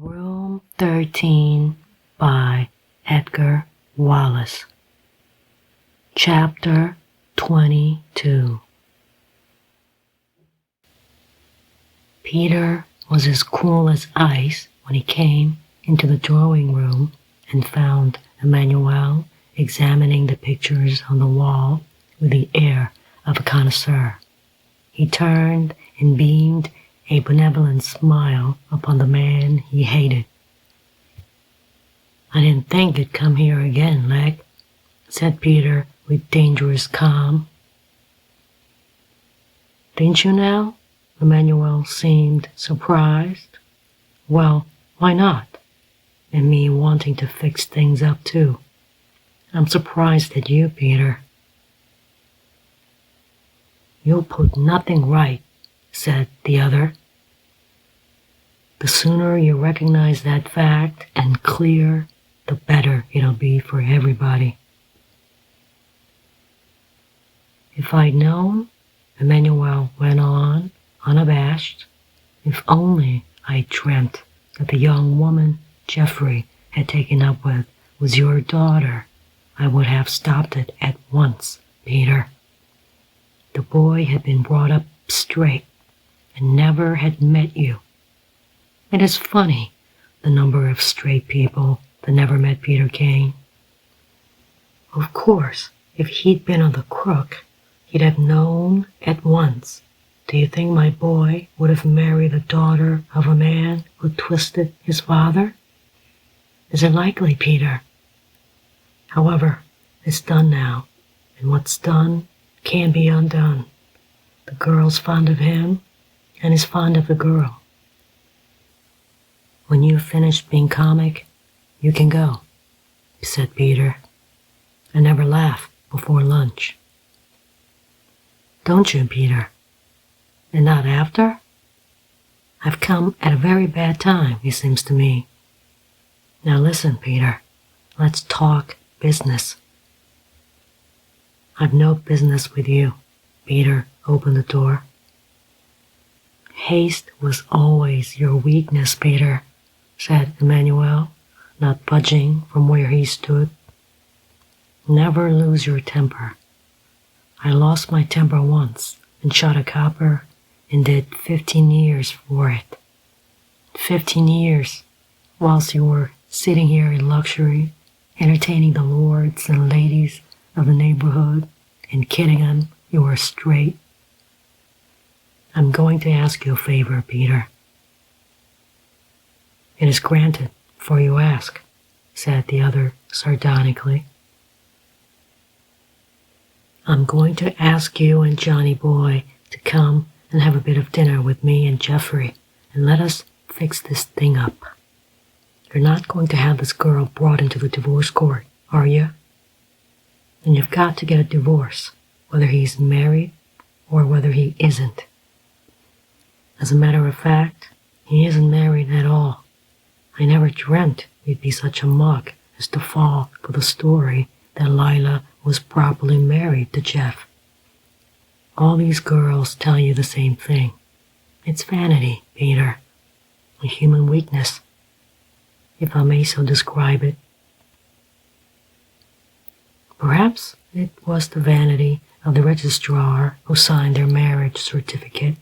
Room 13 by Edgar Wallace. Chapter 22. Peter was as cool as ice when he came into the drawing room and found Emmanuel examining the pictures on the wall with the air of a connoisseur. He turned and beamed a benevolent smile upon the man he hated. "I didn't think you'd come here again, Leg," said Peter with dangerous calm. "Didn't you now?" Emmanuel seemed surprised. "Well, why not? And me wanting to fix things up too. I'm surprised at you, Peter." "You'll put nothing right," said the other. "The sooner you recognize that fact and clear, the better it'll be for everybody." "If I'd known," Emmanuel went on, unabashed, "if only I'd dreamt that the young woman Geoffrey had taken up with was your daughter, I would have stopped it at once, Peter. The boy had been brought up straight and never had met you. It is funny, the number of straight people that never met Peter Kane. Of course, if he'd been on the crook, he'd have known at once. Do you think my boy would have married the daughter of a man who twisted his father? Is it likely, Peter? However, it's done now, and what's done can't be undone. The girl's fond of him, and he's fond of the girl. When you've finished being comic, you can go," said Peter. "I never laugh before lunch." "Don't you, Peter? And not after? I've come at a very bad time, it seems to me. Now listen, Peter, let's talk business." "I've no business with you." Peter opened the door. "Haste was always your weakness, Peter," said Emmanuel, not budging from where he stood. "Never lose your temper. I lost my temper once and shot a copper and did 15 years for it. 15 years, whilst you were sitting here in luxury, entertaining the lords and ladies of the neighborhood and kidding them you were straight. I'm going to ask you a favor, Peter." "It is granted, for you ask," said the other sardonically. "I'm going to ask you and Johnny Boy to come and have a bit of dinner with me and Geoffrey, and let us fix this thing up. You're not going to have this girl brought into the divorce court, are you? And you've got to get a divorce, whether he's married or whether he isn't. As a matter of fact, he isn't married at all. I never dreamt he'd be such a mug as to fall for the story that Lila was properly married to Jeff. All these girls tell you the same thing. It's vanity, Peter, a human weakness, if I may so describe it. Perhaps it was the vanity of the registrar who signed their marriage certificate,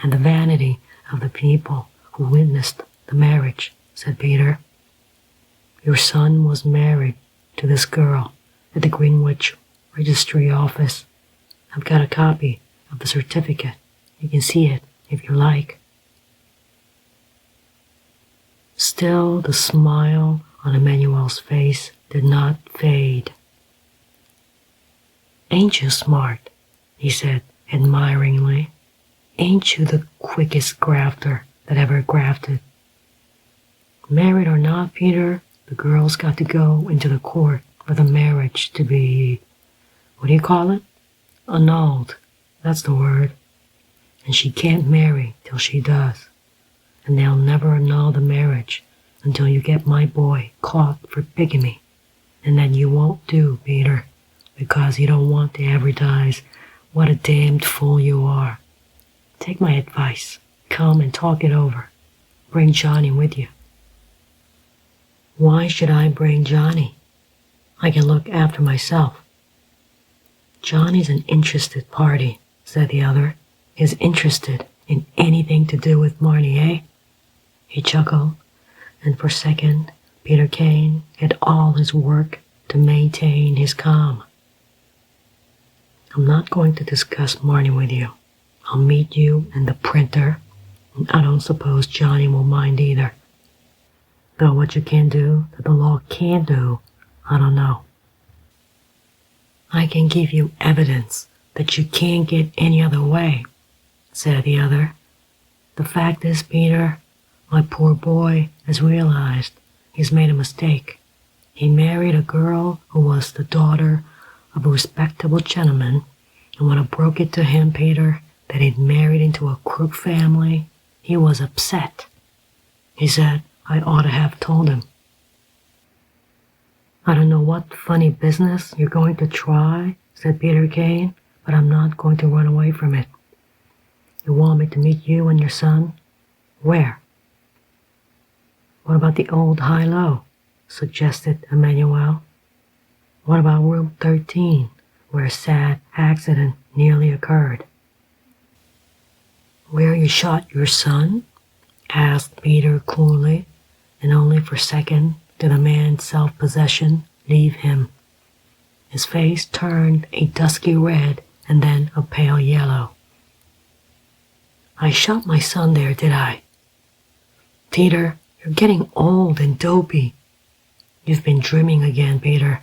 and the vanity of the people who witnessed the marriage," said Peter. "Your son was married to this girl at the Greenwich Registry Office. I've got a copy of the certificate. You can see it if you like." Still, the smile on Emmanuel's face did not fade. "Ain't you smart?" he said admiringly. "Ain't you the quickest grafter that ever grafted? Married or not, Peter, the girl's got to go into the court for the marriage to be, what do you call it? Annulled, that's the word. And she can't marry till she does. And they'll never annul the marriage until you get my boy caught for bigamy. And that you won't do, Peter, because you don't want to advertise what a damned fool you are. Take my advice. Come and talk it over. Bring Johnny with you. Why should I bring Johnny? I can look after myself. Johnny's an interested party, said the other. Is interested in anything to do with Marnie, eh? He chuckled, and for a second, Peter Kane had all his work to maintain his calm. I'm not going to discuss Marnie with you. I'll meet you in the printer, and I don't suppose Johnny will mind either. Though what you can do that the law can't do, I don't know. I can give you evidence that you can't get any other way, said the other. The fact is, Peter, my poor boy has realized he's made a mistake. He married a girl who was the daughter of a respectable gentleman, and when I broke it to him, Peter, that he'd married into a crook family, he was upset. He said I ought to have told him. I don't know what funny business you're going to try, said Peter Kane, but I'm not going to run away from it. You want me to meet you and your son? Where? What about the old high-low? Suggested Emmanuel. What about room 13, where a sad accident nearly occurred? Where you shot your son? Asked Peter coolly, and only for a second did the man's self-possession leave him. His face turned a dusky red and then a pale yellow. I shot my son there, did I? Peter, you're getting old and dopey. You've been dreaming again, Peter.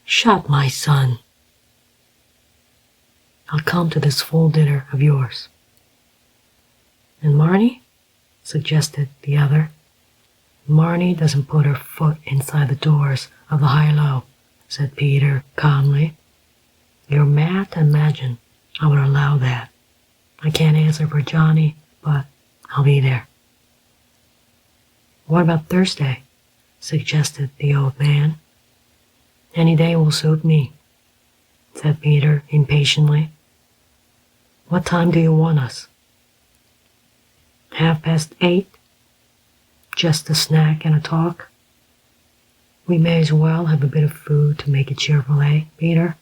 Shot my son. I'll come to this full dinner of yours. And Marnie? Suggested the other. Marnie doesn't put her foot inside the doors of the high-low, said Peter calmly. You're mad to imagine I would allow that. I can't answer for Johnny, but I'll be there. What about Thursday? Suggested the old man. Any day will suit me, said Peter impatiently. What time do you want us? 8:30? Just a snack and a talk? We may as well have a bit of food to make it cheerful, eh, Peter?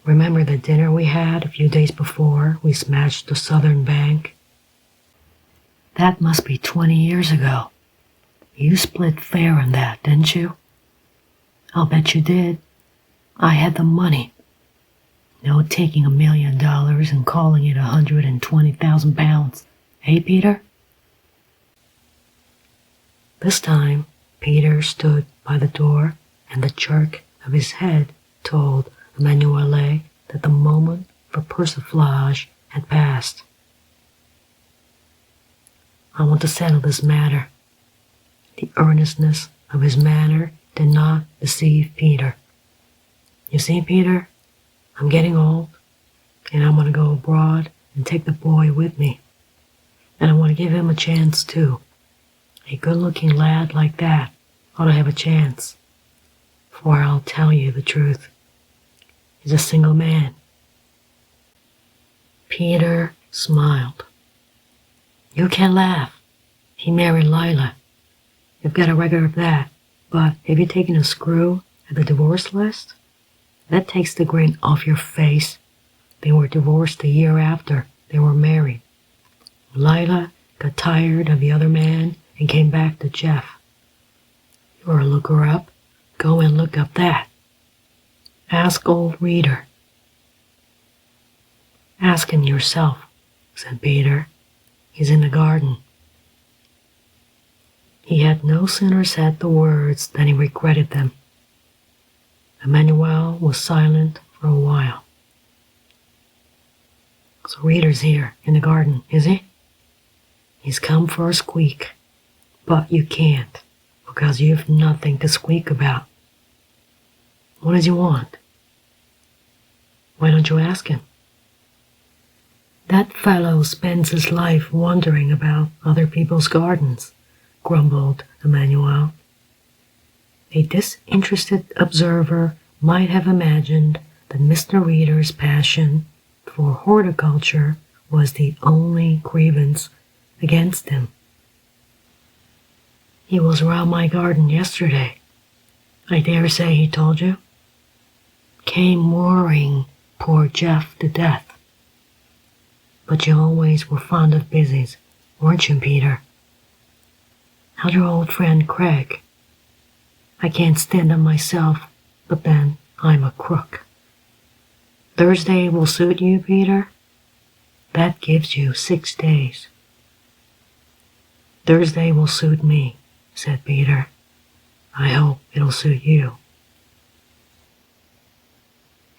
Remember the dinner we had a few days before we smashed the Southern Bank? That must be 20 years ago. You split fair on that, didn't you? I'll bet you did. I had the money. No taking $1 million and calling it 120,000 pounds. Hey, Peter? This time, Peter stood by the door, and the jerk of his head told Emmanuel that the moment for persiflage had passed. I want to settle this matter. The earnestness of his manner did not deceive Peter. You see, Peter, I'm getting old, and I want to go abroad and take the boy with me. And I want to give him a chance, too. A good-looking lad like that ought to have a chance. For I'll tell you the truth. He's a single man. Peter smiled. You can laugh. He married Lila. You've got a record of that. But have you taken a screw at the divorce list? That takes the grin off your face. They were divorced the year after they were married. Lila got tired of the other man and came back to Jeff. You're a looker up. Go and look up that. Ask old Reader. Ask him yourself, said Peter. He's in the garden. He had no sooner said the words than he regretted them. Emmanuel was silent for a while. So Reader's here in the garden, is he? He's come for a squeak, but you can't, because you've nothing to squeak about. What does he want? Why don't you ask him? That fellow spends his life wondering about other people's gardens, grumbled Emmanuel. A disinterested observer might have imagined that Mr. Reader's passion for horticulture was the only grievance against him. He was round my garden yesterday. I dare say he told you. Came worrying poor Jeff to death. But you always were fond of busies, weren't you, Peter? How's your old friend Craig? I can't stand him myself, but then I'm a crook. Thursday will suit you, Peter? That gives you 6 days. Thursday will suit me, said Peter. I hope it'll suit you.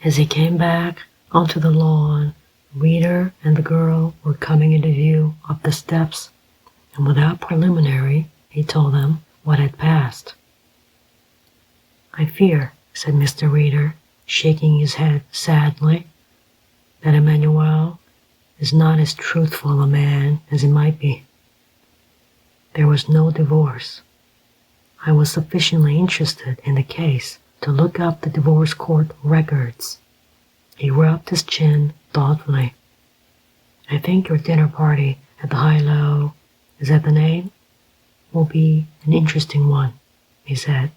As he came back onto the lawn, Reader and the girl were coming into view up the steps, and without preliminary, he told them what had passed. I fear, said Mr. Reader, shaking his head sadly, that Emmanuel is not as truthful a man as he might be. There was no divorce. I was sufficiently interested in the case to look up the divorce court records. He rubbed his chin thoughtfully. I think your dinner party at the High-Low, is that the name? Will be an interesting one, he said.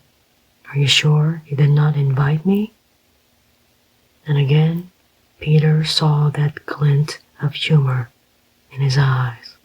Are you sure you did not invite me? And again, Peter saw that glint of humor in his eyes.